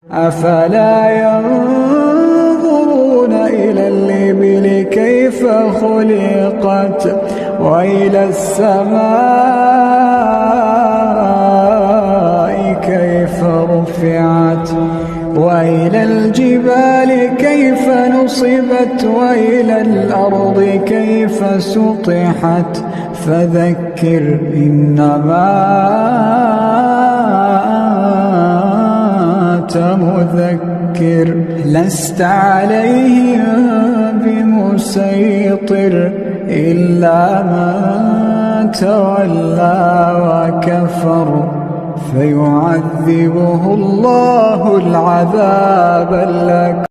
أفلا ينظرون إلى الإبل كيف خلقت وإلى السماء كيف رفعت وإلى الجبال كيف نصبت وإلى الأرض كيف سطحت فذكر إنما أنت مذكر لست عليهم بمسيطر إلا من تولى وكفر فيعذبه الله العذاب الأكبر.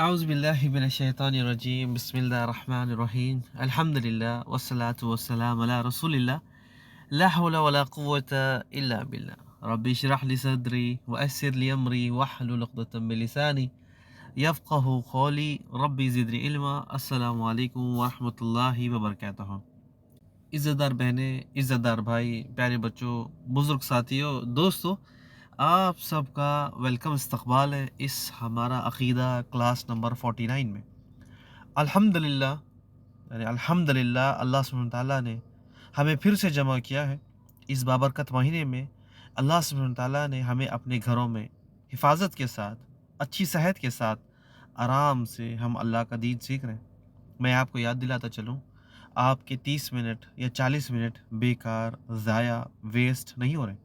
اعوذ باللہ من الشیطان الرجیم بسم اللہ الرحمن الرحیم الحمدللہ والصلاة والسلام علی رسول اللہ لا حول ولا قوة الا باللہ رب اشرح لی صدری ویسر لی امری واحلل عقدۃ من لسانی یفقہوا قولی رب زدنی علما. السلام علیکم ورحمۃ اللہ وبرکاتہ. عزت دار بہنیں، عزت دار بھائی، پیارے بچوں، بزرگ ساتھیوں، دوستوں، آپ سب کا ویلکم، استقبال ہے اس ہمارا عقیدہ کلاس نمبر 49 میں. الحمدللہ، یعنی الحمدللہ اللہ سبحانہ تعالیٰ نے ہمیں پھر سے جمع کیا ہے اس بابرکت مہینے میں. اللہ سبحانہ تعالیٰ نے ہمیں اپنے گھروں میں حفاظت کے ساتھ، اچھی صحت کے ساتھ، آرام سے ہم اللہ کا دین سیکھ رہے ہیں. میں آپ کو یاد دلاتا چلوں، آپ کے 30 منٹ یا 40 منٹ بیکار، ضائع، ویسٹ نہیں ہو رہے.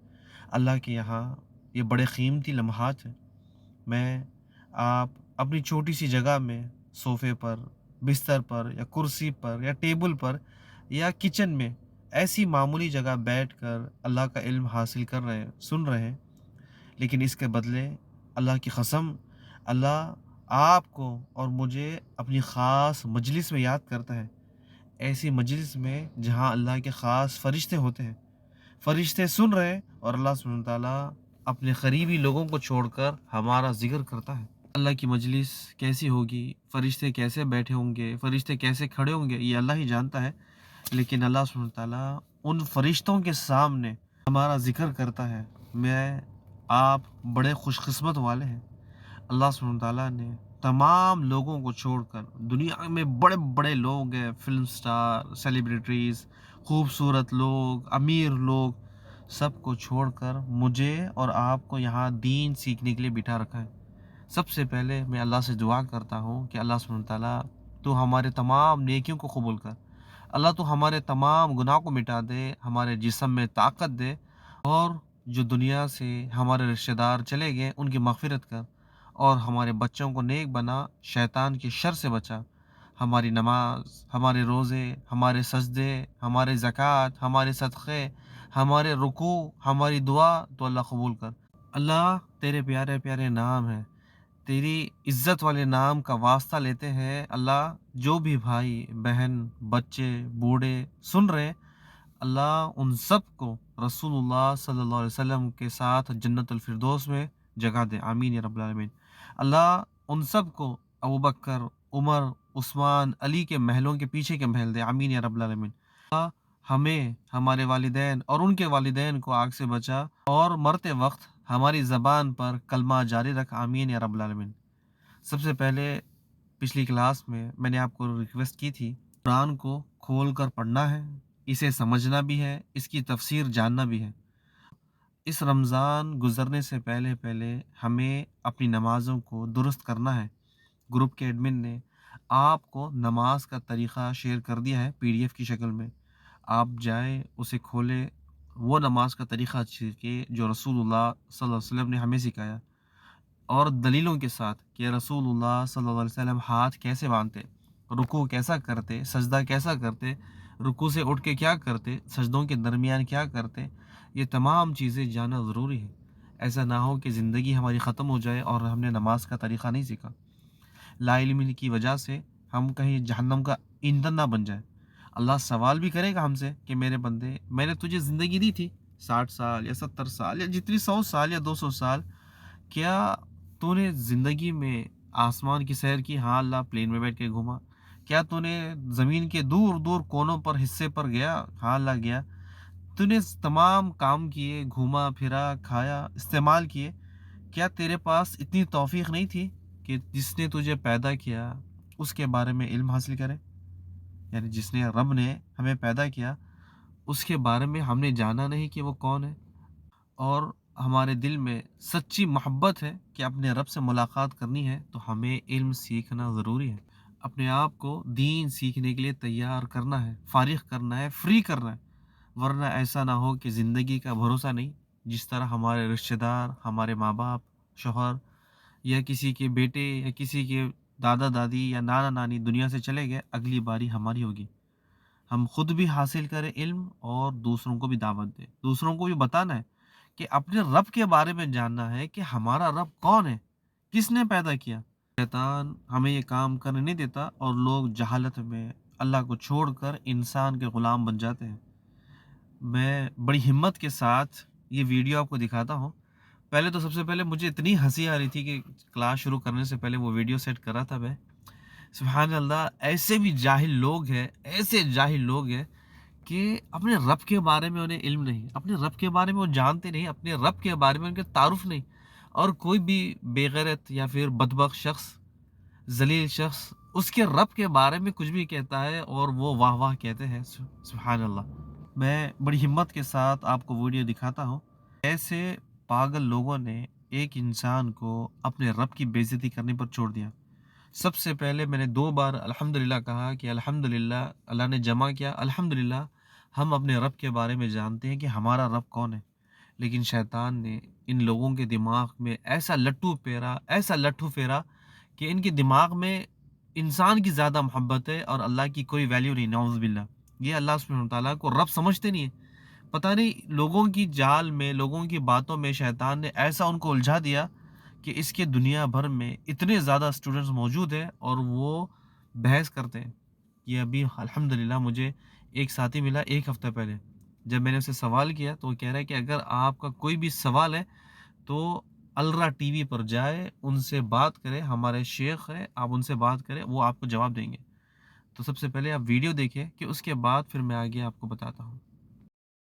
اللہ کے یہاں یہ بڑے قیمتی لمحات ہیں. آپ اپنی چھوٹی سی جگہ میں، صوفے پر، بستر پر یا کرسی پر یا ٹیبل پر یا کچن میں ایسی معمولی جگہ بیٹھ کر اللہ کا علم حاصل کر رہے ہیں، سن رہے ہیں. لیکن اس کے بدلے اللہ کی قسم، اللہ آپ کو اور مجھے اپنی خاص مجلس میں یاد کرتا ہے. ایسی مجلس میں جہاں اللہ کے خاص فرشتے ہوتے ہیں، فرشتے سن رہے ہیں، اور اللہ سبحانہ تعالیٰ اپنے قریبی لوگوں کو چھوڑ کر ہمارا ذکر کرتا ہے. اللہ کی مجلس کیسی ہوگی، فرشتے کیسے بیٹھے ہوں گے، فرشتے کیسے کھڑے ہوں گے، یہ اللہ ہی جانتا ہے. لیکن اللہ سبحانہ تعالیٰ ان فرشتوں کے سامنے ہمارا ذکر کرتا ہے. آپ بڑے خوش قسمت والے ہیں. اللہ سبحانہ تعالیٰ نے تمام لوگوں کو چھوڑ کر، دنیا میں بڑے بڑے لوگ ہیں، فلم سٹار، سیلیبریٹیز، خوبصورت لوگ، امیر لوگ، سب کو چھوڑ کر مجھے اور آپ کو یہاں دین سیکھنے کے لیے بٹھا رکھا ہے. سب سے پہلے میں اللہ سے دعا کرتا ہوں کہ اللہ سبحانہ تعالیٰ تو ہمارے تمام نیکیوں کو قبول کر. اللہ تو ہمارے تمام گناہ کو مٹا دے، ہمارے جسم میں طاقت دے، اور جو دنیا سے ہمارے رشتہ دار چلے گئے ان کی مغفرت کر، اور ہمارے بچوں کو نیک بنا، شیطان کی شر سے بچا. ہماری نماز، ہمارے روزے، ہمارے سجدے، ہمارے زکوٰۃ، ہمارے صدقے، ہمارے رکوع، ہماری دعا تو اللہ قبول کر. اللہ تیرے پیارے پیارے نام ہیں، تیری عزت والے نام کا واسطہ لیتے ہیں. اللہ جو بھی بھائی، بہن، بچے، بوڑھے سن رہے، اللہ ان سب کو رسول اللہ صلی اللہ علیہ وسلم کے ساتھ جنت الفردوس میں جگہ دے. آمین یا رب العالمین. اللہ ان سب کو ابوبکر، عمر، عثمان، علی کے محلوں کے پیچھے کے محل دے. آمین یا رب العالمین. اللہ ہمیں، ہمارے والدین اور ان کے والدین کو آگ سے بچا، اور مرتے وقت ہماری زبان پر کلمہ جاری رکھ. آمین یا رب العالمین. سب سے پہلے پچھلی کلاس میں نے آپ کو ریکویسٹ کی تھی، قرآن کو کھول کر پڑھنا ہے، اسے سمجھنا بھی ہے، اس کی تفسیر جاننا بھی ہے. اس رمضان گزرنے سے پہلے ہمیں اپنی نمازوں کو درست کرنا ہے. گروپ کے ایڈمن نے آپ کو نماز کا طریقہ شیئر کر دیا ہے PDF کی شکل میں. آپ جائیں، اسے کھولیں، وہ نماز کا طریقہ سیکھیں جو رسول اللہ صلی اللہ علیہ وسلم نے ہمیں سکھایا، اور دلیلوں کے ساتھ کہ رسول اللہ صلی اللہ علیہ وسلم ہاتھ کیسے باندھتے، رکوع کیسا کرتے، سجدہ کیسا کرتے، رکوع سے اٹھ کے کیا کرتے، سجدوں کے درمیان کیا کرتے. یہ تمام چیزیں جاننا ضروری ہے. ایسا نہ ہو کہ زندگی ہماری ختم ہو جائے اور ہم نے نماز کا طریقہ نہیں سیکھا. لا علمی کی وجہ سے ہم کہیں جہنم کا ایندھن نہ بن جائے. اللہ سوال بھی کرے گا ہم سے کہ میرے بندے، میں نے تجھے زندگی دی تھی، 60 سال یا 70 سال یا جتنی 100 سال یا 200 سال، کیا تو نے زندگی میں آسمان کی سیر کی؟ ہاں اللہ، پلین میں بیٹھ کے گھوما۔ کیا تو نے زمین کے دور دور کونوں پر حصے پر گیا؟ ہاں اللہ گیا۔ تو نے تمام کام کیے، گھوما پھرا، کھایا، استعمال کیے۔ کیا تیرے پاس اتنی توفیق نہیں تھی کہ جس نے تجھے پیدا کیا اس کے بارے میں علم حاصل کرے؟ یعنی جس نے، رب نے ہمیں پیدا کیا، اس کے بارے میں ہم نے جانا نہیں کہ وہ کون ہے، اور ہمارے دل میں سچی محبت ہے کہ اپنے رب سے ملاقات کرنی ہے، تو ہمیں علم سیکھنا ضروری ہے۔ اپنے آپ کو دین سیکھنے کے لیے تیار کرنا ہے، فارغ کرنا ہے، فری کرنا ہے، ورنہ ایسا نہ ہو کہ زندگی کا بھروسہ نہیں۔ جس طرح ہمارے رشتہ دار، ہمارے ماں باپ، شوہر یا کسی کے بیٹے یا کسی کے دادا دادی یا نانا نانی دنیا سے چلے گئے، اگلی باری ہماری ہوگی۔ ہم خود بھی حاصل کریں علم اور دوسروں کو بھی دعوت دیں، دوسروں کو بھی بتانا ہے کہ اپنے رب کے بارے میں جاننا ہے کہ ہمارا رب کون ہے، کس نے پیدا کیا۔ شیطان ہمیں یہ کام کرنے نہیں دیتا، اور لوگ جہالت میں اللہ کو چھوڑ کر انسان کے غلام بن جاتے ہیں۔ میں بڑی ہمت کے ساتھ یہ ویڈیو آپ کو دکھاتا ہوں۔ پہلے تو سب سے پہلے مجھے اتنی ہنسی آ رہی تھی کہ کلاس شروع کرنے سے پہلے وہ ویڈیو سیٹ کر رہا تھا میں۔ سبحان اللہ، ایسے بھی جاہل لوگ ہیں، ایسے جاہل لوگ ہیں کہ اپنے رب کے بارے میں انہیں علم نہیں، اپنے رب کے بارے میں وہ جانتے نہیں، اپنے رب کے بارے میں ان کے تعارف نہیں، اور کوئی بھی بے غیرت یا پھر بدبخت شخص، ذلیل شخص اس کے رب کے بارے میں کچھ بھی کہتا ہے اور وہ واہ واہ کہتے ہیں۔ سبحان اللہ۔ میں بڑی ہمت کے ساتھ آپ کو ویڈیو دکھاتا ہوں۔ ایسے پاگل لوگوں نے ایک انسان کو اپنے رب کی بے عزتی کرنے پر چھوڑ دیا۔ سب سے پہلے میں نے 2 بار الحمدللہ کہا کہ الحمدللہ اللہ نے جمع کیا، الحمدللہ ہم اپنے رب کے بارے میں جانتے ہیں کہ ہمارا رب کون ہے۔ لیکن شیطان نے ان لوگوں کے دماغ میں ایسا لٹھو پھیرا کہ ان کے دماغ میں انسان کی زیادہ محبت ہے اور اللہ کی کوئی ویلیو نہیں، نعوذ باللہ۔ یہ اللہ سبحانہ وتعالیٰ کو رب سمجھتے نہیں ہیں۔ پتہ نہیں لوگوں کی جال میں، لوگوں کی باتوں میں شیطان نے ایسا ان کو الجھا دیا کہ اس کے دنیا بھر میں اتنے زیادہ اسٹوڈنٹس موجود ہیں اور وہ بحث کرتے ہیں۔ یہ ابھی الحمدللہ مجھے ایک ساتھی ملا 1 ہفتہ پہلے، جب میں نے اسے سوال کیا تو وہ کہہ رہا ہے کہ اگر آپ کا کوئی بھی سوال ہے تو الرا ٹی وی پر جائے، ان سے بات کریں، ہمارے شیخ ہیں، آپ ان سے بات کریں، وہ آپ کو جواب دیں گے۔ تو سب سے پہلے آپ ویڈیو دیکھیں کہ اس کے بعد پھر میں آگے آپ کو بتاتا ہوں۔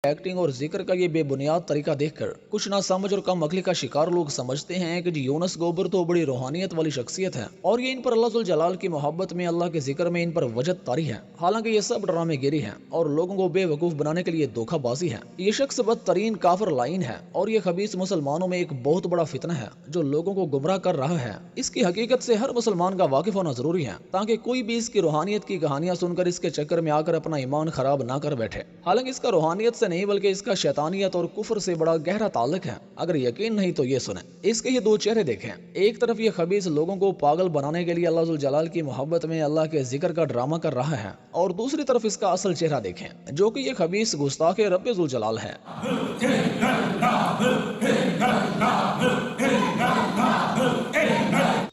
ایکٹنگ اور ذکر کا یہ بے بنیاد طریقہ دیکھ کر کچھ نہ سمجھ اور کم عقلی کا شکار لوگ سمجھتے ہیں کہ یونس گوبر تو بڑی روحانیت والی شخصیت ہے اور یہ ان پر اللہ ذوالجلال کی محبت میں، اللہ کے ذکر میں ان پر وجد طاری ہے۔ حالانکہ یہ سب ڈرامے گیری ہے اور لوگوں کو بے وقوف بنانے کے لیے دھوکہ بازی ہے۔ یہ شخص بدترین کافر لائن ہے اور یہ خبیث مسلمانوں میں ایک بہت بڑا فتنہ ہے جو لوگوں کو گمراہ کر رہا ہے۔ اس کی حقیقت سے ہر مسلمان کا واقف ہونا ضروری ہے تاکہ کوئی بھی اس کی روحانیت کی کہانیاں سن کر اس کے چکر میں آ کر اپنا ایمان خراب نہ کر بیٹھے۔ حالانکہ اس کا روحانیت سے نہیں بلکہ اس کا شیطانیت اور کفر سے بڑا گہرا تعلق ہے۔ اگر یقین نہیں تو یہ سنیں، اس کے یہ 2 چہرے دیکھیں۔ ایک طرف یہ خبیث لوگوں کو پاگل بنانے کے لیے اللہ ذوالجلال کی محبت میں اللہ کے ذکر کا ڈرامہ کر رہا ہے، اور دوسری طرف اس کا اصل چہرہ دیکھیں جو کہ یہ خبیث گستاخ رب ذوالجلال ہے۔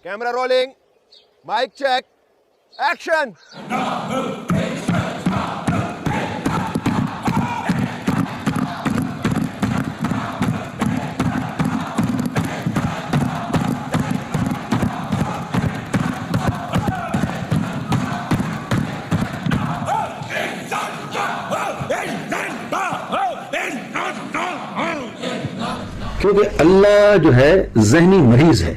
Camera rolling, mic check, action. کیونکہ اللہ جو ہے ذہنی مریض ہے،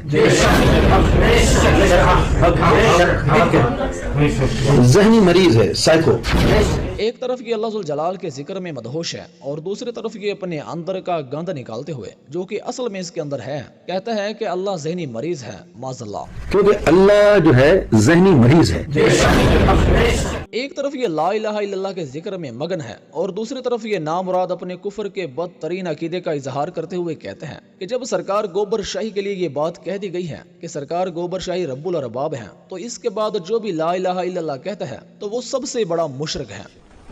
ذہنی مریض ہے، سائیکو۔ ایک طرف یہ اللہ ذوالجلال کے ذکر میں مدہوش ہے اور دوسری طرف یہ اپنے اندر کا گند نکالتے ہوئے جو کہ اصل میں اس کے اندر ہے کہتا ہے کہ اللہ ذہنی مریض ہے، معاذ اللہ۔ کیونکہ اللہ جو ہے ذہنی مریض ہے۔ ایک طرف یہ لا الہ الا اللہ کے ذکر میں مگن ہے اور دوسری طرف یہ نامراد اپنے کفر کے بدترین عقیدے کا اظہار کرتے ہوئے کہتے ہیں کہ جب سرکار گوبر شاہی کے لیے یہ بات کہہ دی گئی ہے کہ سرکار گوبر شاہی رب الارباب ہیں، تو اس کے بعد جو بھی لا الہ الا اللہ کہتا ہے تو وہ سب سے بڑا مشرک ہے۔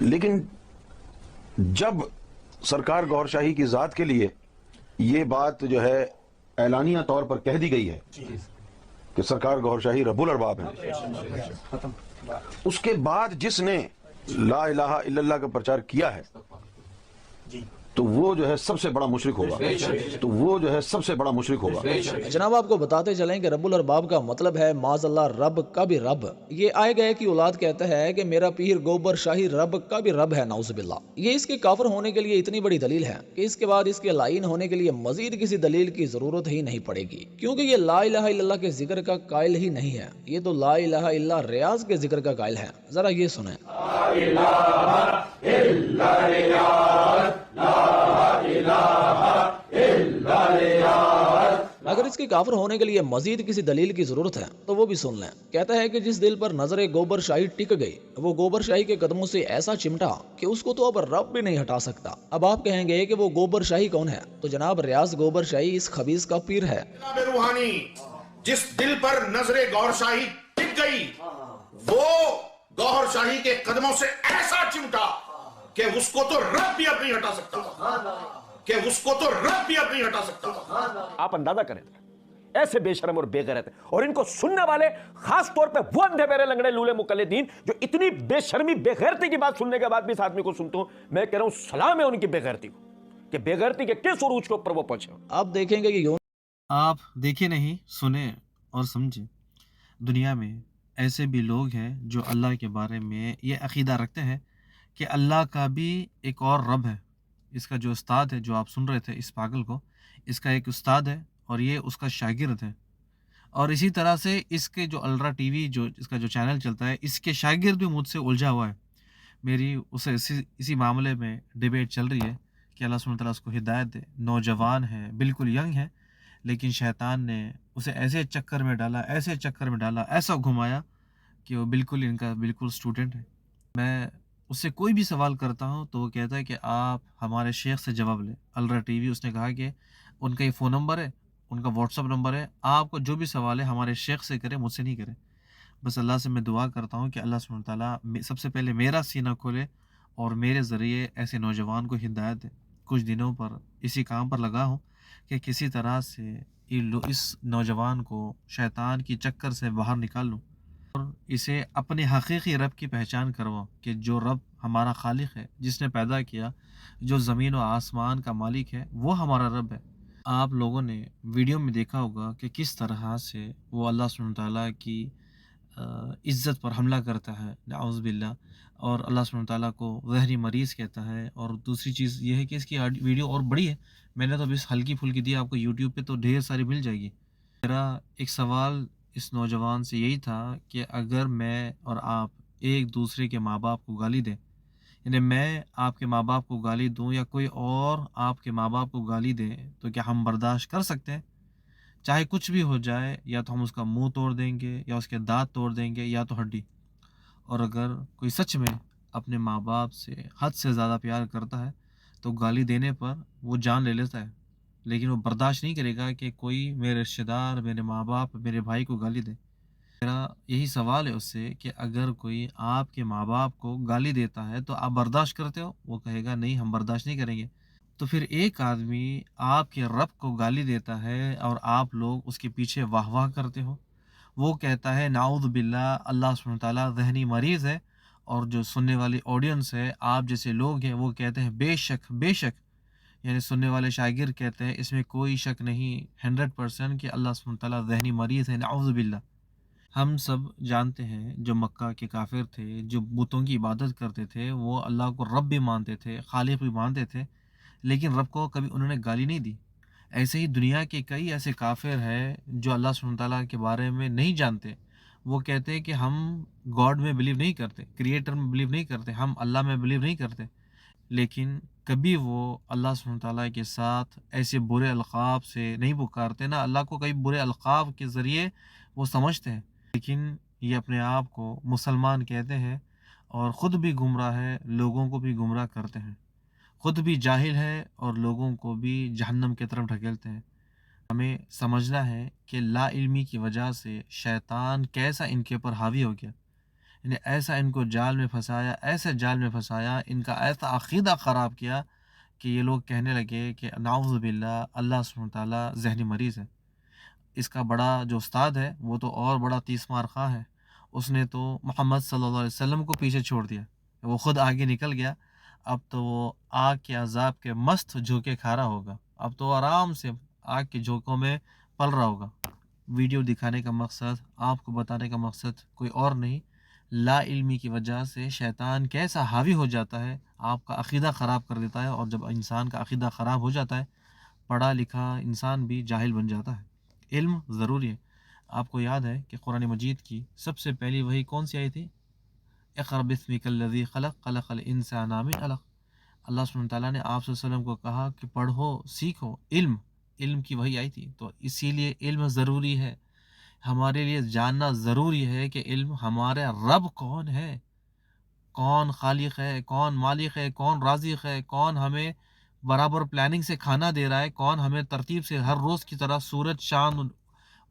لیکن جب سرکار گوھر شاہی کی ذات کے لیے یہ بات جو ہے اعلانیہ طور پر کہہ دی گئی ہے کہ سرکار گوھر شاہی رب الارباب ہیں، اس کے بعد جس نے لا الہ الا اللہ کا پرچار کیا ہے تو وہ جو ہے سب سے بڑا مشرک ہوگا جناب آپ کو بتاتے چلیں کہ رب الارباب کا مطلب ہے معاذ اللہ رب کا بھی رب. یہ آئے گئے کی اولاد کہتا ہے کہ میرا پیر گوبر شاہی رب کا بھی رب ہے، نعوذ باللہ. یہ اس کے کافر ہونے کے لیے اتنی بڑی دلیل ہے کہ اس کے بعد اس کے لائن ہونے کے لیے مزید کسی دلیل کی ضرورت ہی نہیں پڑے گی، کیونکہ یہ لا الہ الا اللہ کے ذکر کا قائل ہی نہیں ہے. یہ تو لا الہ الا ریاض کے ذکر کا قائل ہے. ذرا یہ سنیں. اگر اس کے کافر ہونے کے لیے مزید کسی دلیل کی ضرورت ہے تو وہ بھی سن لیں. کہتا ہے کہ جس دل پر نظر گوبر شاہی ٹک گئی وہ گوبر شاہی کے قدموں سے ایسا چمٹا کہ اس کو تو اب رب بھی نہیں ہٹا سکتا. اب آپ کہیں گے کہ وہ گوبر شاہی کون ہے؟ تو جناب ریاض گوبر شاہی اس خبیث کا پیر ہے. جناب روحانی جس دل پر نظر گوہر شاہی ٹک گئی وہ گوہر شاہی کے قدموں سے ایسا چمٹا کہ اس کو تو رب بھی اب نہیں ہٹا سکتا. آپ اندازہ کریں ایسے بے شرم اور بے غیرت ہیں، اور ان کو سننے والے خاص طور پہ وہ اندھے بہرے لنگڑے لولے مقلدین جو اتنی بے شرمی بے غیرتی کی بات سننے کے بعد بھی اس آدمی کو سنتے ہوں. میں کہہ رہا ہوں سلام ہے ان کی بے غیرتی کو کہ بے غیرتی کے کس عروج کے اوپر وہ پہنچے. آپ دیکھیں گے کہ آپ دیکھیں نہیں، سنیں اور سمجھیں. دنیا میں ایسے بھی لوگ ہیں جو اللہ کے بارے میں یہ عقیدہ رکھتے ہیں کہ اللہ کا بھی ایک اور رب ہے. اس کا جو استاد ہے، جو آپ سن رہے تھے اس پاگل کو، اس کا ایک استاد ہے اور یہ اس کا شاگرد ہے. اور اسی طرح سے اس کے جو الرا ٹی وی جو اس کا جو چینل چلتا ہے، اس کے شاگرد بھی مجھ سے الجھا ہوا ہے. میری اسے اسی معاملے میں ڈیبیٹ چل رہی ہے کہ اللہ سبحانہ تعالیٰ اس کو ہدایت دے. نوجوان ہے، بالکل ینگ ہے، لیکن شیطان نے اسے ایسے چکر میں ڈالا، ایسا گھمایا کہ وہ بالکل ان کا بالکل اسٹوڈنٹ ہے. میں اس سے کوئی بھی سوال کرتا ہوں تو وہ کہتا ہے کہ آپ ہمارے شیخ سے جواب لیں. الرا ٹی وی اس نے کہا کہ ان کا یہ فون نمبر ہے، ان کا واٹس اپ نمبر ہے، آپ کو جو بھی سوال ہے ہمارے شیخ سے کریں، مجھ سے نہیں کریں. بس اللہ سے میں دعا کرتا ہوں کہ اللہ سبحانہ تعالیٰ سب سے پہلے میرا سینہ کھولے اور میرے ذریعے ایسے نوجوان کو ہدایت دے. کچھ دنوں پر اسی کام پر لگا ہوں کہ کسی طرح سے اس نوجوان کو شیطان کی چکر سے باہر نکال لوں اور اسے اپنے حقیقی رب کی پہچان کرواؤں کہ جو رب ہمارا خالق ہے، جس نے پیدا کیا، جو زمین و آسمان کا مالک ہے، وہ ہمارا رب ہے. آپ لوگوں نے ویڈیو میں دیکھا ہوگا کہ کس طرح سے وہ اللہ سبحانہ تعالیٰ کی عزت پر حملہ کرتا ہے، نعوذ باللہ، اور اللہ سبحانہ تعالیٰ کو ذہنی مریض کہتا ہے. اور دوسری چیز یہ ہے کہ اس کی ویڈیو اور بڑی ہے، میں نے تو ابھی ہلکی پھلکی دی، آپ کو یوٹیوب پہ تو ڈھیر ساری مل جائے گی. میرا ایک سوال اس نوجوان سے یہی تھا کہ اگر میں اور آپ ایک دوسرے کے ماں باپ کو گالی دیں، یعنی میں آپ کے ماں باپ کو گالی دوں یا کوئی اور آپ کے ماں باپ کو گالی دیں، تو کیا ہم برداشت کر سکتے ہیں؟ چاہے کچھ بھی ہو جائے، یا تو ہم اس کا منہ توڑ دیں گے، یا اس کے دانت توڑ دیں گے، یا تو ہڈی. اور اگر کوئی سچ میں اپنے ماں باپ سے حد سے زیادہ پیار کرتا ہے تو گالی دینے پر وہ جان لے لیتا ہے، لیکن وہ برداشت نہیں کرے گا کہ کوئی میرے رشتہ دار، میرے ماں باپ، میرے بھائی کو گالی دے. میرا یہی سوال ہے اس سے کہ اگر کوئی آپ کے ماں باپ کو گالی دیتا ہے تو آپ برداشت کرتے ہو؟ وہ کہے گا نہیں، ہم برداشت نہیں کریں گے. تو پھر ایک آدمی آپ کے رب کو گالی دیتا ہے اور آپ لوگ اس کے پیچھے واہ واہ کرتے ہو. وہ کہتا ہے نعوذ باللہ اللہ سبحانہ تعالیٰ ذہنی مریض ہے، اور جو سننے والی آڈینس ہے، آپ جیسے لوگ ہیں، وہ کہتے ہیں بے شک بے شک، یعنی سننے والے شاگرد کہتے ہیں اس میں کوئی شک نہیں 100% کہ اللہ سبحانہ تعالیٰ ذہنی مریض ہے، نعوذ باللہ. ہم سب جانتے ہیں جو مکہ کے کافر تھے، جو بتوں کی عبادت کرتے تھے، وہ اللہ کو رب بھی مانتے تھے، خالق بھی مانتے تھے، لیکن رب کو کبھی انہوں نے گالی نہیں دی. ایسے ہی دنیا کے کئی ایسے کافر ہیں جو اللہ سبحانہ تعالیٰ کے بارے میں نہیں جانتے. وہ کہتے ہیں کہ ہم گاڈ میں بلیو نہیں کرتے، کریٹر میں بلیو نہیں کرتے، ہم اللہ میں بلیو نہیں کرتے، لیکن کبھی وہ اللہ سبحانہ تعالیٰ کے ساتھ ایسے برے القاب سے نہیں پکارتے، نہ اللہ کو کئی برے القاب کے ذریعے وہ سمجھتے ہیں. لیکن یہ اپنے آپ کو مسلمان کہتے ہیں اور خود بھی گمراہ ہے، لوگوں کو بھی گمراہ کرتے ہیں، خود بھی جاہل ہے اور لوگوں کو بھی جہنم کی طرف ڈھکیلتے ہیں. ہمیں سمجھنا ہے کہ لا علمی کی وجہ سے شیطان کیسا ان کے اوپر حاوی ہو گیا، یعنی ایسا ان کو جال میں پھنسایا، ایسے جال میں پھنسایا، ان کا ایسا عقیدہ خراب کیا کہ یہ لوگ کہنے لگے کہ نعوذ باللہ اللہ سبحانہ تعالیٰ ذہنی مریض ہے. اس کا بڑا جو استاد ہے وہ تو اور بڑا تیس مار خواہ ہے، اس نے تو محمد صلی اللہ علیہ وسلم کو پیچھے چھوڑ دیا، وہ خود آگے نکل گیا اب تو وہ آگ کے عذاب کے مست جھونکے کھا رہا ہوگا، اب تو وہ آرام سے آگ کے جھونکوں میں پل رہا ہوگا۔ ویڈیو دکھانے کا مقصد، آپ کو بتانے کا مقصد کوئی اور نہیں، لا علمی کی وجہ سے شیطان کیسا حاوی ہو جاتا ہے، آپ کا عقیدہ خراب کر دیتا ہے، اور جب انسان کا عقیدہ خراب ہو جاتا ہے، پڑھا لکھا انسان بھی جاہل بن جاتا ہے۔ علم ضروری ہے۔ آپ کو یاد ہے کہ قرآن مجید کی سب سے پہلی وحی کون سی آئی تھی؟ اقرأ باسمک الذی خلق، خلق الانسان من علق۔ اللہ سبحانہ تعالیٰ نے آپ صلی اللہ علیہ وسلم کو کہا کہ پڑھو، سیکھو، علم کی وحی آئی تھی، تو اسی لیے علم ضروری ہے۔ ہمارے لیے جاننا ضروری ہے کہ علم ہمارے رب کون ہے، کون خالق ہے، کون مالک ہے، کون رازق ہے، کون ہمیں برابر پلاننگ سے کھانا دے رہا ہے، کون ہمیں ترتیب سے ہر روز کی طرح سورج چاند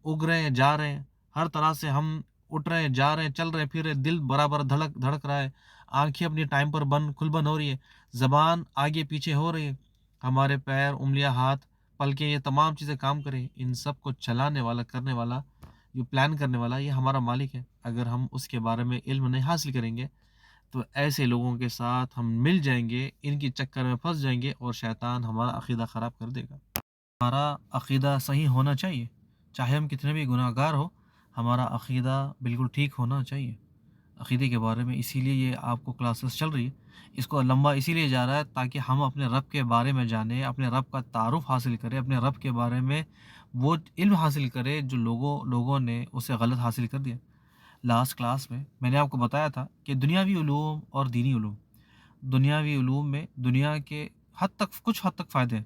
اگ رہے ہیں، جا رہے ہیں، ہر طرح سے ہم اٹھ رہے ہیں، جا رہے ہیں، چل رہے ہیں، پھر رہے ہیں، دل برابر دھڑک رہا ہے، آنکھیں اپنی ٹائم پر کھل بند ہو رہی ہے، زبان آگے پیچھے ہو رہی ہے، ہمارے پیر، انگلیاں، ہاتھ، پلکیں، یہ تمام چیزیں کام کریں، ان سب کو چلانے والا، کرنے والا، جو پلان کرنے والا، یہ ہمارا مالک ہے۔ اگر ہم اس کے بارے میں علم نہیں حاصل کریں گے تو ایسے لوگوں کے ساتھ ہم مل جائیں گے، ان کی چکر میں پھنس جائیں گے، اور شیطان ہمارا عقیدہ خراب کر دے گا۔ ہمارا عقیدہ صحیح ہونا چاہیے، چاہے ہم کتنے بھی گناہ گار ہو، ہمارا عقیدہ بالکل ٹھیک ہونا چاہیے۔ عقیدے کے بارے میں اسی لیے یہ آپ کو کلاسز چل رہی ہے، اس کو لمبا اسی لیے جا رہا ہے تاکہ ہم اپنے رب کے بارے میں جانیں، اپنے رب کا تعارف حاصل کریں، اپنے رب کے بارے میں وہ علم حاصل کریں جو لوگوں نے اسے غلط حاصل کر دیا۔ لاسٹ کلاس میں نے آپ کو بتایا تھا کہ دنیاوی علوم اور دینی علوم، دنیاوی علوم میں دنیا کے کچھ حد تک فائدے ہیں،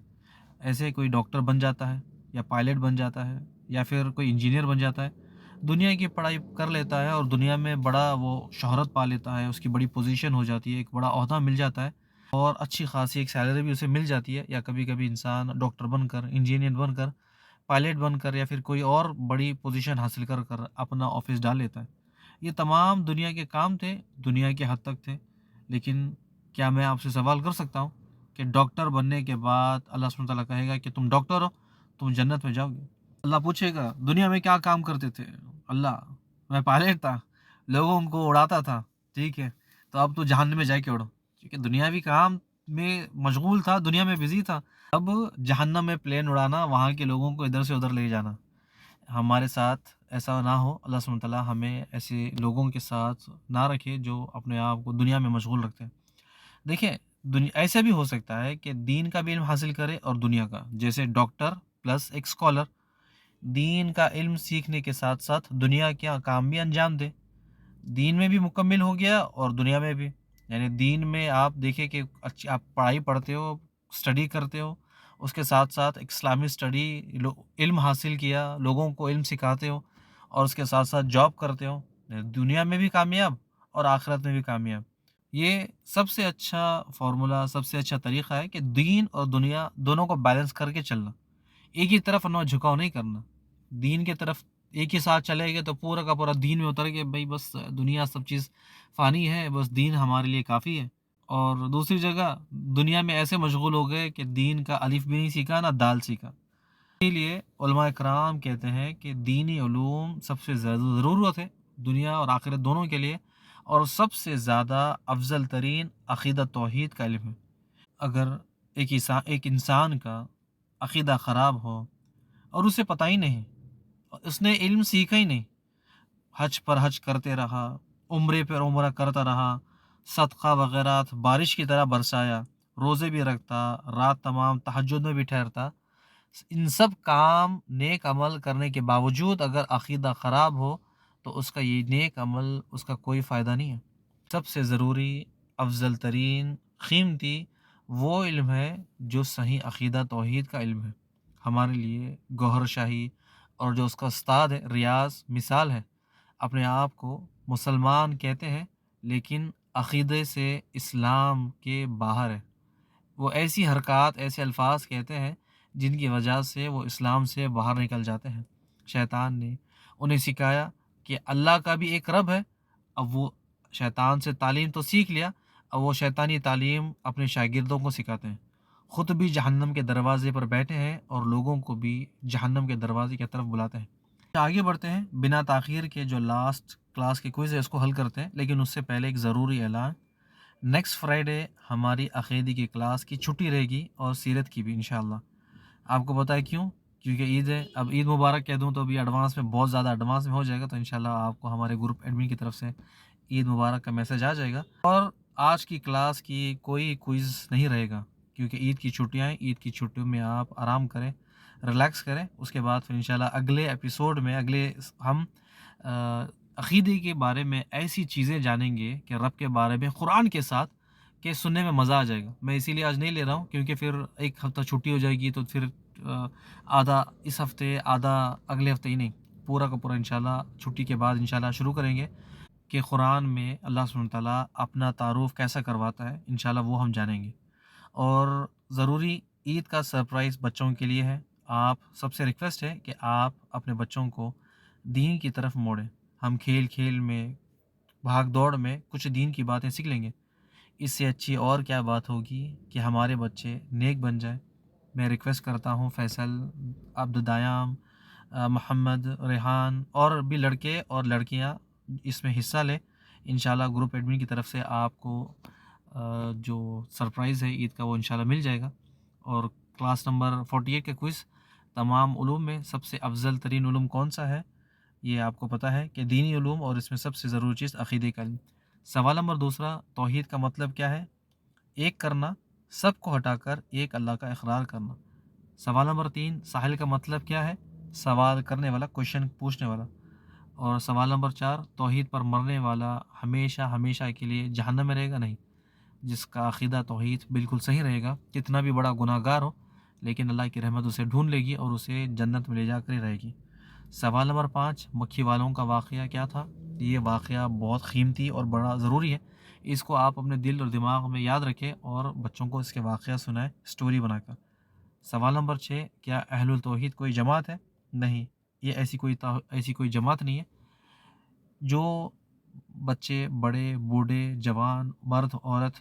ایسے کوئی ڈاکٹر بن جاتا ہے، یا پائلٹ بن جاتا ہے، یا پھر کوئی انجینئر بن جاتا ہے، دنیا کی پڑھائی کر لیتا ہے اور دنیا میں بڑا وہ شہرت پا لیتا ہے، اس کی بڑی پوزیشن ہو جاتی ہے، ایک بڑا عہدہ مل جاتا ہے، اور اچھی خاصی ایک سیلری بھی اسے مل جاتی ہے، یا کبھی کبھی انسان ڈاکٹر بن کر، انجینئر بن کر، پائلٹ بن کر، یا پھر کوئی اور بڑی پوزیشن حاصل کر اپنا آفس ڈال لیتا ہے۔ یہ تمام دنیا کے کام تھے، دنیا کے حد تک تھے، لیکن کیا میں آپ سے سوال کر سکتا ہوں کہ ڈاکٹر بننے کے بعد اللہ سبحانہ تعالیٰ کہے گا کہ تم ڈاکٹر ہو، تم جنت میں جاؤ گے؟ اللہ پوچھے گا دنیا میں کیا کام کرتے تھے؟ اللہ، میں پائلٹ تھا، لوگوں کو اڑاتا تھا، ٹھیک ہے، تو اب تو جہنم میں جا کے اڑو، کیونکہ دنیاوی کام میں مشغول تھا، دنیا میں بزی تھا، اب جہنم میں پلین اڑانا، وہاں کے لوگوں کو ادھر سے ادھر لے جانا۔ ہمارے ساتھ ایسا نہ ہو، اللہ سبحانہ تعالیٰ ہمیں ایسے لوگوں کے ساتھ نہ رکھے جو اپنے آپ کو دنیا میں مشغول رکھتے ہیں۔ دیکھیں، ایسا بھی ہو سکتا ہے کہ دین کا بھی علم حاصل کرے اور دنیا کا، جیسے ڈاکٹر پلس ایک اسکالر، دین کا علم سیکھنے کے ساتھ ساتھ دنیا کا کام بھی انجام دے، دین میں بھی مکمل ہو گیا اور دنیا میں بھی۔ یعنی دین میں آپ دیکھیں کہ اچھی آپ پڑھائی پڑھتے ہو، اسٹڈی کرتے ہو، اس کے ساتھ ساتھ ایک اسلامی اسٹڈی، علم حاصل کیا، لوگوں کو علم سکھاتے ہو، اور اس کے ساتھ ساتھ جاب کرتے ہو، دنیا میں بھی کامیاب اور آخرت میں بھی کامیاب۔ یہ سب سے اچھا فارمولا، سب سے اچھا طریقہ ہے کہ دین اور دنیا دونوں کو بیلنس کر کے چلنا، ایک ہی طرف نہ جھکاؤ نہیں کرنا۔ دین کے طرف ایک ہی ساتھ چلے گئے تو پورا کا پورا دین میں اتر گئے، بھائی بس دنیا سب چیز فانی ہے، بس دین ہمارے لیے کافی ہے، اور دوسری جگہ دنیا میں ایسے مشغول ہو گئے کہ دین کا الف بھی نہیں سیکھا، نہ دال سیکھا۔ اسی لیے علماء کرام کہتے ہیں کہ دینی علوم سب سے زیادہ ضرورت ہے دنیا اور آخرت دونوں کے لیے، اور سب سے زیادہ افضل ترین عقیدہ توحید کا علم ہے۔ اگر ایک انسان کا عقیدہ خراب ہو اور اسے پتہ ہی نہیں، اس نے علم سیکھا ہی نہیں، حج پر حج کرتے رہا، عمرے پر عمرہ کرتا رہا، صدقہ وغیرہ بارش کی طرح برسایا، روزے بھی رکھتا، رات تمام تہجد میں بھی ٹھہرتا، ان سب کام نیک عمل کرنے کے باوجود اگر عقیدہ خراب ہو تو اس کا یہ نیک عمل اس کا کوئی فائدہ نہیں ہے۔ سب سے ضروری، افضل ترین، قیمتی وہ علم ہے جو صحیح عقیدہ توحید کا علم ہے۔ ہمارے لیے گوہر شاہی اور جو اس کا استاد ہے ریاض مثال ہے، اپنے آپ کو مسلمان کہتے ہیں لیکن عقیدے سے اسلام کے باہر ہے، وہ ایسی حرکات، ایسے الفاظ کہتے ہیں جن کی وجہ سے وہ اسلام سے باہر نکل جاتے ہیں۔ شیطان نے انہیں سکھایا کہ اللہ کا بھی ایک رب ہے، اب وہ شیطان سے تعلیم تو سیکھ لیا، اب وہ شیطانی تعلیم اپنے شاگردوں کو سکھاتے ہیں، خود بھی جہنم کے دروازے پر بیٹھے ہیں اور لوگوں کو بھی جہنم کے دروازے کی طرف بلاتے ہیں۔ آگے بڑھتے ہیں، بنا تاخیر کے جو لاسٹ کلاس کے کوئز ہے اس کو حل کرتے ہیں، لیکن اس سے پہلے ایک ضروری اعلان، نیکسٹ فرائیڈے ہماری عقیدے کی کلاس کی چھٹی رہے گی اور سیرت کی بھی انشاءاللہ. آپ کو پتہ ہے کیوں؟ کیونکہ عید ہے. اب عید مبارک کہہ دوں تو ابھی ایڈوانس میں بہت زیادہ ایڈوانس میں ہو جائے گا، تو انشاءاللہ آپ کو ہمارے گروپ ایڈمن کی طرف سے عید مبارک کا میسج آ جائے گا. اور آج کی کلاس کی کوئی کوئز نہیں رہے گا کیونکہ عید کی چھٹیاں ہیں. عید کی چھٹیوں میں آپ آرام کریں، ریلیکس کریں. اس کے بعد پھر انشاءاللہ اگلے ایپیسوڈ میں ہم عقیدے کے بارے میں ایسی چیزیں جانیں گے کہ رب کے بارے میں قرآن کے ساتھ کہ سننے میں مزہ آ جائے گا. میں اسی لیے آج نہیں لے رہا ہوں کیونکہ پھر ایک ہفتہ چھٹی ہو جائے گی تو پھر آدھا اس ہفتے آدھا اگلے ہفتے ہی نہیں، پورا کا پورا انشاءاللہ چھٹی کے بعد انشاءاللہ شروع کریں گے کہ قرآن میں اللہ سبحانہ وتعالیٰ اپنا تعارف کیسا کرواتا ہے. انشاءاللہ وہ ہم جانیں گے. اور ضروری عید کا سرپرائز بچوں کے لیے ہے. آپ سب سے ریکویسٹ ہے کہ آپ اپنے بچوں کو دین کی طرف موڑیں. ہم کھیل کھیل میں، بھاگ دوڑ میں کچھ دین کی باتیں سیکھ لیں گے. اس سے اچھی اور کیا بات ہوگی کہ ہمارے بچے نیک بن جائیں. میں ریکویسٹ کرتا ہوں فیصل، عبدالدیام، محمد، ریحان اور بھی لڑکے اور لڑکیاں اس میں حصہ لیں. انشاءاللہ گروپ ایڈمن کی طرف سے آپ کو جو سرپرائز ہے عید کا وہ انشاءاللہ مل جائے گا. اور کلاس نمبر 48 کے کوئز، تمام علوم میں سب سے افضل ترین علوم کون سا ہے؟ یہ آپ کو پتہ ہے کہ دینی علوم، اور اس میں سب سے ضروری چیز عقیدے کا علم. سوال نمبر 2، توحید کا مطلب کیا ہے؟ ایک کرنا، سب کو ہٹا کر ایک اللہ کا اقرار کرنا. سوال نمبر 3، ساحل کا مطلب کیا ہے؟ سوال کرنے والا، کوشچن پوچھنے والا. اور سوال نمبر 4، توحید پر مرنے والا ہمیشہ ہمیشہ کے لیے جہنم میں رہے گا؟ نہیں. جس کا عقیدہ توحید بالکل صحیح رہے گا، کتنا بھی بڑا گناہ گار ہو لیکن اللہ کی رحمت اسے ڈھونڈ لے گی اور اسے جنت میں لے جا کر ہی رہے گی. سوال نمبر 5، مکھی والوں کا واقعہ کیا تھا؟ یہ واقعہ بہت قیمتی اور بڑا ضروری ہے. اس کو آپ اپنے دل اور دماغ میں یاد رکھیں اور بچوں کو اس کے واقعہ سنائیں سٹوری بنا کر. سوال نمبر 6، کیا اہل التوحید کوئی جماعت ہے؟ نہیں، یہ ایسی کوئی جماعت نہیں ہے. جو بچے، بڑے، بوڑھے، جوان، مرد، عورت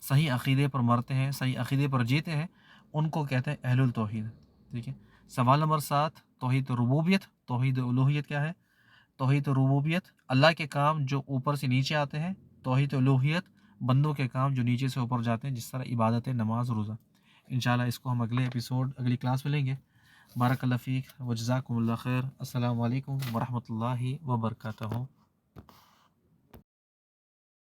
صحیح عقیدے پر مرتے ہیں، صحیح عقیدے پر جیتے ہیں، ان کو کہتے ہیں اہل التوحید. ٹھیک ہے. سوال نمبر 7، توحید ربوبیت. توحید الوہیت کیا ہے؟ توحید ربوبیت اللہ کے کام جو اوپر سے نیچے آتے ہیں. توحید الوہیت بندوں کے کام جو نیچے سے اوپر جاتے ہیں، جس طرح عبادت، نماز، روزہ. انشاءاللہ اس کو ہم اگلے ایپیسوڈ، اگلی کلاس میں لیں گے. بارک اللہ فیک و جزاکم اللہ خیر. السلام علیکم ورحمۃ اللہ وبرکاتہ.